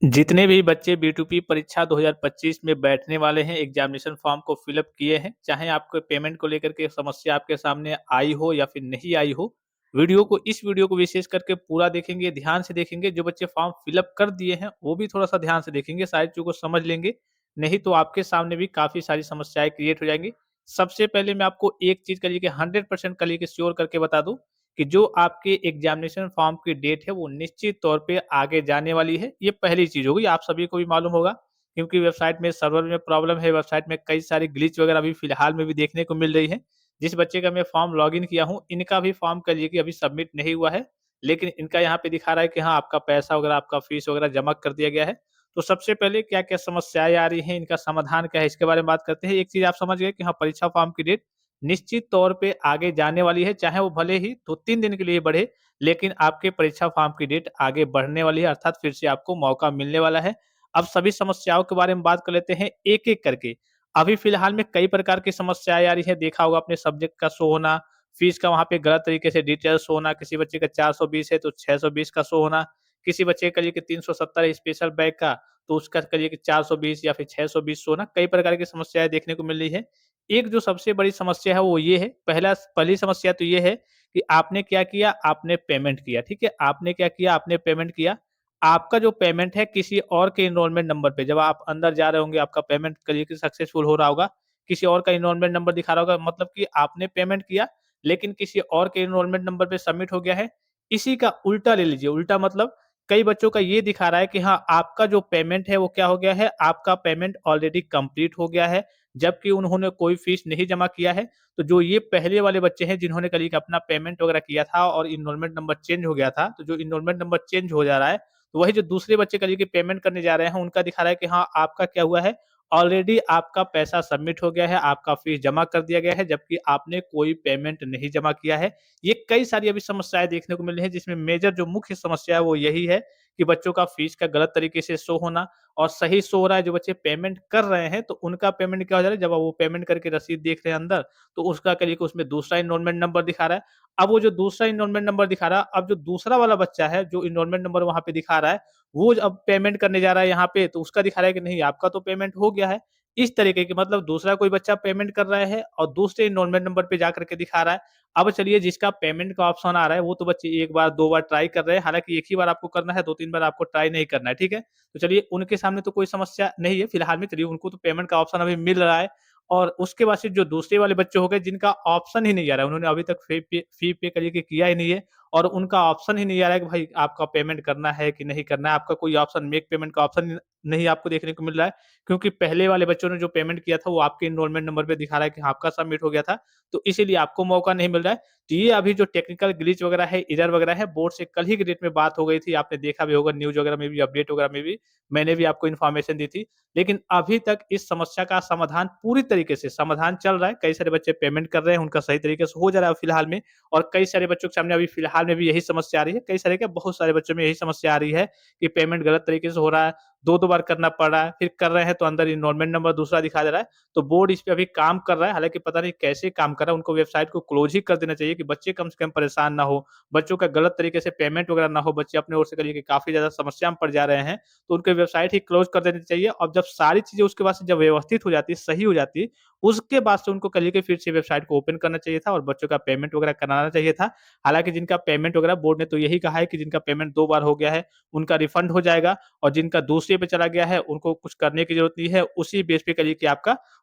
जितने भी बच्चे बी2पी परीक्षा 2025 में बैठने वाले हैं, एग्जामिनेशन फॉर्म को फिलअप किए हैं, चाहे आपको पेमेंट को लेकर के समस्या आपके सामने आई हो या फिर नहीं आई हो, इस वीडियो को विशेष करके पूरा देखेंगे, ध्यान से देखेंगे। जो बच्चे फॉर्म फिलअप कर दिए हैं, वो भी थोड़ा-सा ध्यान से देखेंगे, सारी चीज़ों को समझ लेंगे, नहीं तो आपके सामने भी काफ़ी सारी समस्याएँ क्रिएट हो जाएँगी। सबसे पहले मैं आपको एक चीज़ करिए कि 100% करिए कि श्योर करके बता दूँ कि जो आपके एग्जामिनेशन फॉर्म की डेट है वो निश्चित तौर पे आगे जाने वाली है। ये पहली चीज़ हो गई, आप सभी को भी मालूम होगा क्योंकि वेबसाइट में सर्वर में प्रॉब्लम है, वेबसाइट में कई सारी ग्लिच वगैरह अभी फिलहाल में भी देखने को मिल रही है। जिस बच्चे का मैं फॉर्म लॉगिन किया हूँ, इनका भी फॉर्म करिए कि अभी सबमिट नहीं हुआ है, लेकिन इनका यहाँ पे दिखा रहा है कि हाँ, आपका पैसा वगैरह, आपका फीस वगैरह जमा कर दिया गया है। तो सबसे पहले क्या-क्या समस्याएँ आ रही हैं, इनका समाधान क्या है, इसके बारे में बात करते हैं। एक चीज़ आप समझ गए कि हाँ, परीक्षा फॉर्म की डेट निश्चित तौर पे आगे जाने वाली है, चाहे वो भले ही 2-3 दिन के लिए बढ़े, लेकिन आपके परीक्षा फॉर्म की डेट आगे बढ़ने वाली है, अर्थात फिर से आपको मौका मिलने वाला है। अब सभी समस्याओं के बारे में बात कर लेते हैं एक-एक करके। अभी फिलहाल में कई प्रकार की समस्याएँ आ रही हैं, देखा होगा आपने सब्जेक्ट का शो होना, फीस का वहाँ पे गलत तरीके से डिटेल्स शो होना, किसी बच्चे का 420 है तो 620 का शो होना, किसी बच्चे का कहिए कि 370 है स्पेशल बैक का, तो उसका करिए कि 420 या फिर 620 शो होना, कई प्रकार की समस्याएँ देखने को मिल रही है। एक जो सबसे बड़ी समस्या है वो ये है, पहली समस्या तो ये है कि आपने क्या किया, आपने पेमेंट किया, ठीक है? आपने क्या किया, आपने पेमेंट किया। आपका जो पेमेंट है किसी और के एनरोलमेंट नंबर पे जब आप अंदर जा रहे होंगे, आपका पेमेंट करिए कि सक्सेसफुल हो रहा होगा, किसी और का एनरोलमेंट नंबर दिखा रहा होगा, मतलब कि आपने पेमेंट किया, लेकिन किसी और के एनरोलमेंट नंबर पे सबमिट हो गया है। इसी का उल्टा ले लीजिए, उल्टा मतलब कई बच्चों का ये दिखा रहा है कि हाँ, आपका जो पेमेंट है वो क्या हो गया है, आपका पेमेंट ऑलरेडी कंप्लीट हो गया है, जबकि उन्होंने कोई फीस नहीं जमा किया है। तो जो ये पहले वाले बच्चे हैं जिन्होंने कल एक अपना पेमेंट वगैरह किया था और एनरोलमेंट नंबर चेंज हो गया था, तो जो एनरोलमेंट नंबर चेंज हो जा रहा है, तो वही जो दूसरे बच्चे कल के पेमेंट करने जा रहे हैं, उनका दिखा रहा है कि हाँ, आपका क्या हुआ है, ऑलरेडी आपका पैसा सबमिट हो गया है, आपका फीस जमा कर दिया गया है, जबकि आपने कोई पेमेंट नहीं जमा किया है। ये कई सारी अभी समस्याएँ देखने को मिल रही हैं, जिसमें मेजर जो मुख्य समस्या है वो यही है कि बच्चों का फीस का गलत तरीके से शो होना और सही शो हो रहा है, जो बच्चे पेमेंट कर रहे हैं, तो उनका पेमेंट क्या हो जा रहा है, जब वो पेमेंट करके रसीद देख रहे हैं अंदर, तो उसका करिए कि उसमें दूसरा एनरोलमेंट नंबर दिखा रहा है। अब वो जो दूसरा एनरोलमेंट नंबर दिखा रहा है, अब जो दूसरा वाला बच्चा है, जो एनरोलमेंट नंबर वहाँ पे दिखा रहा है, वो अब पेमेंट करने जा रहा है यहाँ पे, तो उसका दिखा रहा है कि नहीं, आपका तो पेमेंट हो गया है। इस तरीके की मतलब दूसरा कोई बच्चा पेमेंट कर रहा है और दूसरे एनरोलमेंट नंबर पे जाकर के दिखा रहा है। अब चलिए जिसका पेमेंट का ऑप्शन आ रहा है, वो तो बच्चे 1 बार, 2 बार ट्राई कर रहे हैं, हालाँकि एक ही बार आपको करना है, 2-3 बार आपको ट्राई नहीं करना है, ठीक है? तो चलिए उनके सामने तो कोई समस्या नहीं है, फिलहाल में चलिए उनको तो पेमेंट का ऑप्शन अभी मिल रहा है और उसके बाद से जो दूसरे वाले बच्चे हो गए जिनका ऑप्शन ही नहीं आ रहा है, उन्होंने अभी तक फ़ी पे करिए कि किया ही नहीं है और उनका ऑप्शन ही नहीं आ रहा है कि भाई आपका पेमेंट करना है कि नहीं करना है, आपका कोई ऑप्शन मेक पेमेंट का ऑप्शन नहीं आपको देखने को मिल रहा है, क्योंकि पहले वाले बच्चों ने जो पेमेंट किया था वो आपके एनरोलमेंट नंबर पे दिखा रहा है कि हाँ, आपका सबमिट हो गया था, तो इसीलिए आपको मौका नहीं मिल रहा है। तो ये अभी जो टेक्निकल ग्लिच वगैरह है, एरर वगैरह है, बोर्ड से कल ही की डेट में बात हो गई थी, आपने देखा भी होगा न्यूज़ वगैरह में भी, अपडेट वगैरह में भी, मैंने भी आपको इन्फॉर्मेशन दी थी। लेकिन अभी तक इस समस्या का समाधान पूरी तरीके से समाधान चल रहा है, कई सारे बच्चे पेमेंट कर रहे हैं, उनका सही तरीके से हो जा रहा है फिलहाल में और कई सारे बच्चों के सामने अभी फिलहाल में भी यही समस्या आ रही है, कई सारे क्या बहुत सारे बच्चों में यही समस्या आ रही है कि पेमेंट गलत तरीके से हो रहा है, 2-2 बार करना पड़ रहा है, फिर कर रहे हैं तो अंदर एनरोलमेंट नंबर दूसरा दिखा दे रहा है। तो बोर्ड इस पे अभी काम कर रहा है, हालाँकि पता नहीं कैसे काम कर रहा है, उनको वेबसाइट को क्लोज़ ही कर देना चाहिए कि बच्चे कम से कम परेशान ना हो, बच्चों का गलत तरीके से पेमेंट वगैरह ना हो, बच्चे अपनी ओर से करिए कि काफ़ी ज़्यादा समस्या में पड़ जा रहे हैं, तो उनकी वेबसाइट ही क्लोज़ कर देनी चाहिए और जब सारी चीज़ें उसके बाद से जब व्यवस्थित हो जाती है, सही हो जाती है, उसके बाद से उनको करिए कि फिर से वेबसाइट को ओपन करना चाहिए था और बच्चों का पेमेंट वगैरह कराना चाहिए था। हालाँकि जिनका पेमेंट वगैरह बोर्ड ने तो यही कहा है कि जिनका पेमेंट 2 बार हो गया है, उनका रिफंड हो जाएगा और जिनका दूसरे पे चला गया है, उनको कुछ करने की ज़रूरत नहीं है, उसी बेस पे करिए कि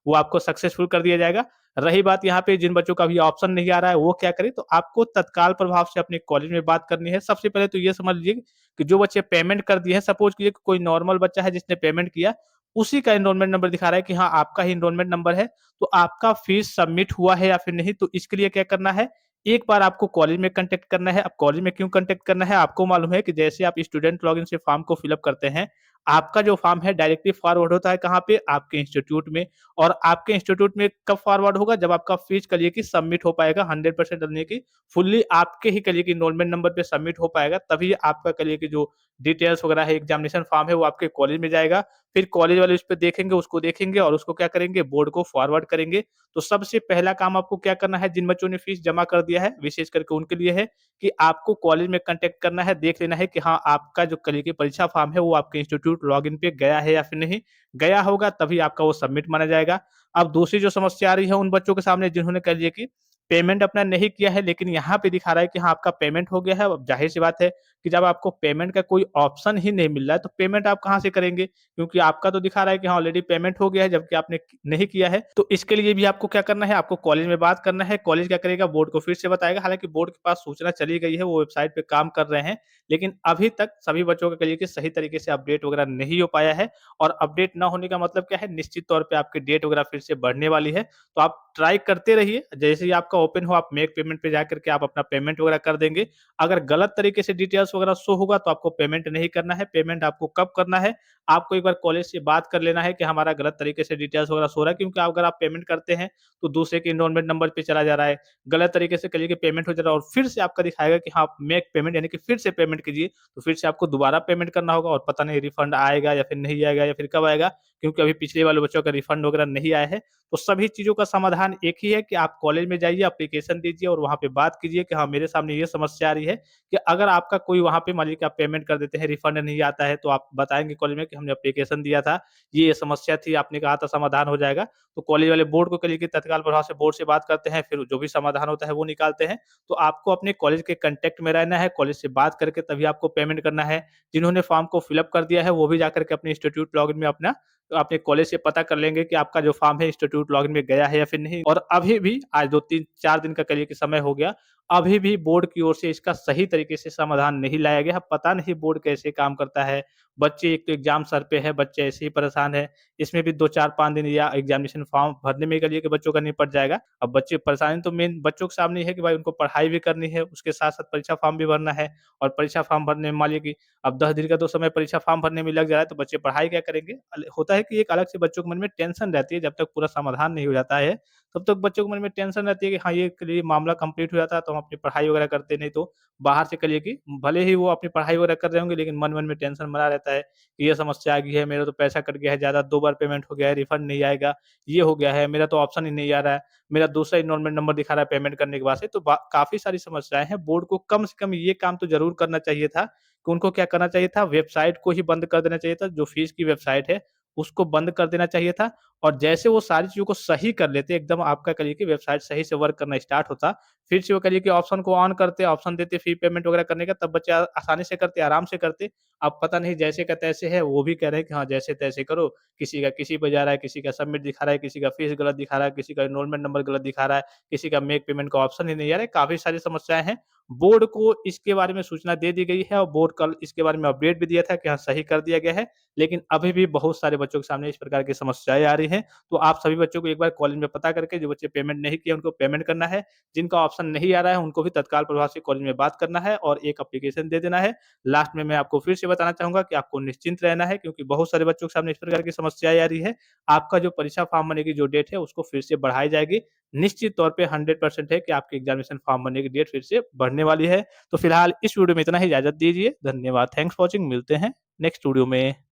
वो आपको सक्सेसफुल कर दिया जाएगा। रही बात यहाँ पे जिन बच्चों का अभी ऑप्शन नहीं आ रहा है, वो क्या करें? तो आपको तत्काल प्रभाव से अपने कॉलेज में बात करनी है। सबसे पहले तो ये समझ लीजिए कि जो बच्चे पेमेंट कर दिए हैं, सपोज़ कीजिए कि कोई नॉर्मल बच्चा है जिसने पेमेंट किया, उसी का एनरोलमेंट नंबर दिखा रहा है कि हाँ, आपका ही एनरोलमेंट नंबर है, तो आपका फीस सबमिट हुआ है या फिर नहीं, तो इसके लिए क्या करना है, एक बार आपको कॉलेज में कॉन्टैक्ट करना है। अब कॉलेज में क्यों कॉन्टैक्ट करना है, आपको मालूम है कि जैसे आप स्टूडेंट लॉगिन से फॉर्म को फिल अप करते हैं, आपका जो फॉर्म है डायरेक्टली फॉरवर्ड होता है कहाँ पे? आपके इंस्टीट्यूट में और आपके इंस्टीट्यूट में कब फॉरवर्ड होगा? जब आपका फीस करिए कि सबमिट हो पाएगा 100% यानी कि फुल्ली आपके ही करिए कि एनरोलमेंट नंबर पे सबमिट हो पाएगा, तभी आपका करिए कि जो डिटेल्स वगैरह है, एग्जामिनेशन फॉर्म है, वो आपके कॉलेज में जाएगा। फिर कॉलेज वाले उस पे देखेंगे, उसको देखेंगे और उसको क्या करेंगे, बोर्ड को फॉरवर्ड करेंगे। तो सबसे पहला काम आपको क्या करना है, जिन बच्चों ने फीस जमा कर दिया है, विशेष करके उनके लिए है कि आपको कॉलेज में कॉन्टैक्ट करना है, देख लेना है कि हाँ, आपका जो कल की परीक्षा फॉर्म है, वो आपके इंस्टीट्यूट लॉगिन पे गया है या फिर नहीं। गया होगा तभी आपका वो सबमिट माना जाएगा। अब दूसरी जो समस्या आ रही है उन बच्चों के सामने जिन्होंने कह लिया कि पेमेंट अपना नहीं किया है, लेकिन यहाँ पे दिखा रहा है कि हाँ, आपका पेमेंट हो गया है। अब ज़ाहिर-सी बात है कि जब आपको पेमेंट का कोई ऑप्शन ही नहीं मिल रहा है, तो पेमेंट आप कहाँ से करेंगे? क्योंकि आपका तो दिखा रहा है कि हाँ, ऑलरेडी पेमेंट हो गया है, जबकि आपने नहीं किया है। तो इसके लिए भी आपको क्या करना है, आपको कॉलेज में बात करना है। कॉलेज क्या करेगा, बोर्ड को फिर से बताएगा। हालाँकि बोर्ड के पास सूचना चली गई है, वो वेबसाइट पे काम कर रहे हैं, लेकिन अभी तक सभी बच्चों का कहिए कि सही तरीके से अपडेट वगैरह नहीं हो पाया है। और अपडेट ना होने का मतलब क्या है, निश्चित तौर पे आपकी डेट वगैरह फिर से बढ़ने वाली है। तो आप ट्राई करते रहिए, जैसे ही आपका ओपन हो, आप मेक पेमेंट पे जाकर के आप अपना पेमेंट वगैरह कर देंगे। अगर गलत तरीके से डिटेल्स वगैरह शो होगा तो आपको पेमेंट नहीं करना है। पेमेंट आपको कब करना है, आपको एक बार कॉलेज से बात कर लेना है कि हमारा गलत तरीके से डिटेल्स वगैरह शो रहा है, क्योंकि अगर आप पेमेंट करते हैं तो दूसरे के एनरोलमेंट नंबर पे चला जा रहा है, गलत तरीके से कहिए कि पेमेंट हो जा रहा है और फिर से आपका दिखाएगा कि हाँ, आप मेक पेमेंट यानी कि फिर से पेमेंट कीजिए। तो फिर से आपको दोबारा पेमेंट करना होगा और पता नहीं रिफंड आएगा या फिर नहीं आएगा या फिर कब आएगा, क्योंकि अभी पिछले वाले बच्चों का रिफंड वगैरह नहीं आया है। तो सभी चीज़ों का समाधान एक ही है कि आप कॉलेज में जाइए, एप्लीकेशन दीजिए और वहाँ पे बात कीजिए कि हाँ, मेरे सामने ये समस्या आ रही है। कि अगर आपका कोई वहाँ पे मान लीजिए कि आप पेमेंट कर देते हैं, रिफंड नहीं आता है, तो आप बताएँगे कॉलेज में कि हमने एप्लीकेशन दिया था, ये समस्या थी, आपने कहा था समाधान हो जाएगा। तो कॉलेज वाले बोर्ड को कहिए कि तत्काल प्रभाव से बोर्ड से बात करते हैं, फिर जो भी समाधान होता है वो निकालते हैं। तो आपको अपने कॉलेज के कॉन्टैक्ट में रहना है, कॉलेज से बात करके तभी आपको पेमेंट करना है। जिन्होंने फॉर्म को फिल अप कर दिया है, वो भी जाकर के अपने इंस्टीट्यूट लॉगिन में अपना अपने कॉलेज से पता कर लेंगे कि आपका जो फॉर्म है इंस्टीट्यूट लॉगिन में गया है या फिर नहीं। और अभी भी आज 2-3-4 दिन का कहिए कि समय हो गया, अभी भी बोर्ड की ओर से इसका सही तरीके से समाधान नहीं लाया गया है। पता नहीं बोर्ड कैसे काम करता है। बच्चे एक तो एग्ज़ाम सर पे है, बच्चे ऐसे ही परेशान हैं। इसमें भी 2, 4, 5 दिन या एग्ज़ामिनेशन फॉर्म भरने में कहिए कि बच्चों का निपट जाएगा। अब बच्चे परेशानी तो मेन बच्चों के सामने ही है कि भाई उनको पढ़ाई भी करनी है, उसके साथ-साथ परीक्षा फॉर्म भी भरना है और परीक्षा फॉर्म भरने में मान लीजिए कि अब 10 दिन का तो समय परीक्षा फॉर्म भरने में लग जा रहा है, तो बच्चे पढ़ाई क्या करेंगे? होता है कि एक अलग से बच्चों के मन में टेंशन रहती है, जब तक पूरा समाधान नहीं हो जाता है, तब तक बच्चों के मन में टेंशन रहती है कि हाँ, ये मामला कंप्लीट हो जाता है तो हम अपनी पढ़ाई वगैरह करते, नहीं तो बाहर से कहिए कि भले ही वो अपनी पढ़ाई वगैरह कर रहे होंगे, लेकिन मन-मन में टेंशन बना रहता है कि ये समस्या आ गई है, मेरा तो पैसा कट गया है ज़्यादा, 2 बार पेमेंट हो गया है, रिफंड नहीं आएगा, ये हो गया है, मेरा तो ऑप्शन ही नहीं आ रहा है, मेरा दूसरा एनरोलमेंट नंबर दिखा रहा है पेमेंट करने के बाद से। तो बा काफ़ी सारी समस्याएँ हैं। बोर्ड को कम से कम ये काम तो ज़रूर करना चाहिए था कि उनको क्या करना चाहिए था, वेबसाइट को ही बंद कर देना चाहिए था, जो फीस की वेबसाइट है, उसको बंद कर देना चाहिए था। और जैसे वो सारी चीज़ों को सही कर लेते, एकदम आपका कहिए कि वेबसाइट सही से वर्क करना स्टार्ट होता, फिर से वो कहिए कि ऑप्शन को ऑन करते, ऑप्शन देते फी पेमेंट वगैरह करने का, तब बच्चे आसानी से करते, आराम से करते। अब पता नहीं जैसे का तैसे है, वो भी कह रहे हैं कि हाँ, जैसे-तैसे करो, किसी का किसी पे जा रहा है, किसी का सबमिट दिखा रहा है, किसी का फीस गलत दिखा रहा है, किसी का एनरोलमेंट नंबर गलत दिखा रहा है, किसी का मेक पेमेंट का ऑप्शन ही नहीं आ रहा है, काफ़ी सारी समस्याएँ हैं। बोर्ड को इसके बारे में सूचना दे दी गई है और बोर्ड कल इसके बारे में अपडेट भी दिया था कि हाँ, सही कर दिया गया है, लेकिन अभी भी बहुत सारे बच्चों के सामने इस प्रकार की समस्याएँ आ रही हैं। तो आप सभी बच्चों को एक बार कॉलेज में पता करके, जो बच्चे पेमेंट नहीं किए उनको पेमेंट करना है, जिनका ऑप्शन नहीं आ रहा है उनको भी तत्काल प्रभाव से कॉलेज में बात करना है और एक एप्लीकेशन दे देना है। लास्ट में मैं आपको फिर से बताना चाहूँगा कि आपको निश्चिंत रहना है, क्योंकि बहुत सारे बच्चों के सामने इस प्रकार की समस्याएँ आ रही है। आपका जो परीक्षा फॉर्म भरने की जो डेट है उसको फिर से बढ़ाई जाएगी। निश्चित तौर पे 100% है कि आपकी एग्ज़ामिनेशन फॉर्म भरने की डेट फिर से बढ़ने वाली है। तो फिलहाल इस वीडियो में इतना ही, इजाज़त दीजिए। धन्यवाद। Thanks for watching. मिलते हैं नेक्स्ट वीडियो में।